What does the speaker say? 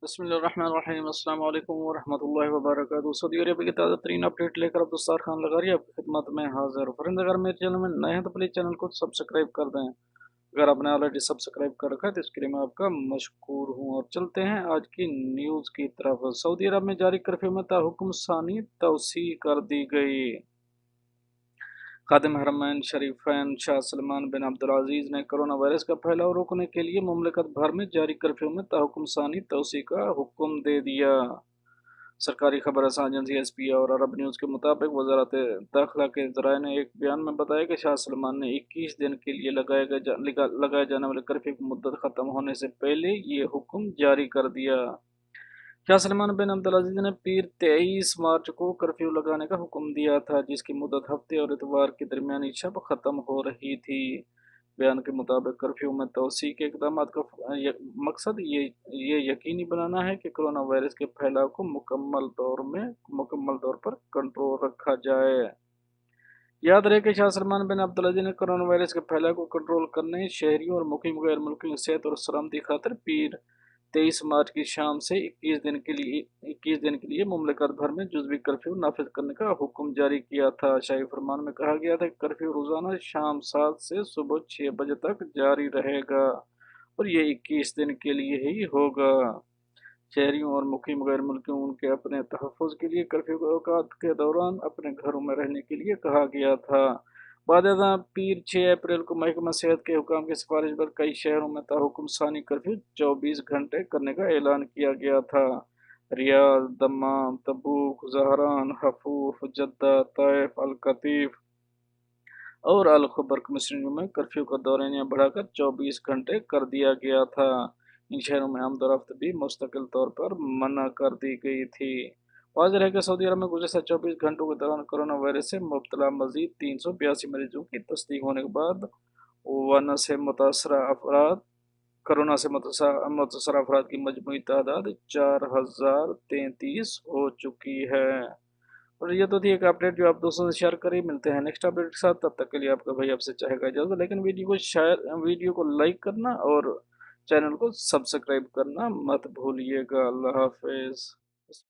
बिस्मिल्लाहिर्रहमानिर्रहीम अस्सलाम वालेकुम वरहमतुल्लाहि वबरकातुहू। सऊदी अरब की ताज़ा तरीन अपडेट लेकर अब दस्तार खान लगारी आपकी खिदमत में हाजिर। फ्रेंड्स, अगर मेरे चैनल में नए हैं तो प्लीज़ चैनल को सब्सक्राइब कर दें। अगर आपने ऑलरेडी सब्सक्राइब कर रखा है तो इसके लिए मैं आपका मशकूर हूँ। और चलते हैं आज की न्यूज़ की तरफ। सऊदी अरब में जारी कर्फ्यू में ताहुकुम सानी तौसी कर दी गई। खादिम हरमैन शरीफैन शाह सलमान बिन अब्दुल-अज़ीज़ ने कोरोना वायरस का फैलाव रोकने के लिए मुमलिकत भर में जारी कर्फ्यू में ताहुकुम सानी तौसी का हुक्म दे दिया। सरकारी खबर रसां एजेंसी एसपी और अरब न्यूज़ के मुताबिक वजारत दाखिला के ज़राए ने एक बयान में बताया कि शाह सलमान ने 21 दिन के लिए लगाए जाने वाले कर्फ्यू की मुद्दत ख़त्म होने से पहले ये हुक्म जारी कर दिया। शाह सलमान बिन अब्दुल-अज़ीज़ ने पीर 23 मार्च को कर्फ्यू लगाने का हुक्म दिया था, जिसकी मुद्दत हफ्ते और इतवार की दरमियानी शब ख़त्म हो रही थी। बयान के मुताबिक कर्फ्यू में तोसी के इक़दाम का मकसद ये यकीनी बनाना है कि कोरोना वायरस के फैलाव को मुकम्मल तौर पर कंट्रोल रखा जाए। याद रहे कि शाह सलमान बिन अब्दुल-अज़ीज़ ने कोरोना वायरस के फैलाव को कंट्रोल करने, शहरियों और मुकीम गैर मुल्कियों की सेहत और सलामती खातिर पीर 23 मार्च की शाम से 21 दिन के लिए मुमलिकत भर में जुज़वी कर्फ्यू नाफिज करने का हुक्म जारी किया था। शाही फरमान में कहा गया था कि कर्फ्यू रोज़ाना शाम 7 से सुबह 6 बजे तक जारी रहेगा और ये 21 दिन के लिए ही होगा। शहरियों और मुकीम गैर मुल्कियों उनके अपने तहफ़्फ़ुज़ के लिए कर्फ्यू के औकात के दौरान अपने घरों में रहने के लिए कहा गया था। बादशाह पीर 6 अप्रैल को महकमा सेहत के हुकाम की सिफारिश पर कई शहरों में ताहुकुम सानी कर्फ्यू 24 घंटे करने का ऐलान किया गया था। Riyadh, Dammam, Tabuk, Dhahran, Hofuf, Jeddah, Taif, Al Qatif और अल-खबर कमिश्नरियों में कर्फ्यू का दौरानिया बढ़ाकर 24 घंटे कर दिया गया था। इन शहरों में आमद-ओ-रफ्त भी मुस्तकिल तौर पर मना कर दी गई थी। वाज़ेह है कि सऊदी अरब में गुज़श्ता 24 घंटों के दौरान कोरोना वायरस से मुब्तला मज़ीद 382 मरीजों की तस्दीक होने के बाद वन से मुतासरा अफराद कोरोना से मुतासर अफराद की मजमूई तादाद 4033 हो चुकी है। और ये तो थी एक अपडेट जो आप दोस्तों से शेयर करें। मिलते हैं नेक्स्ट अपडेट के साथ, तब तक के लिए आपका भाई आपसे चाहेगा इजाज़त, लेकिन वीडियो को लाइक करना और चैनल को सब्सक्राइब करना मत भूलिएगा। अल्लाह हाफिज़।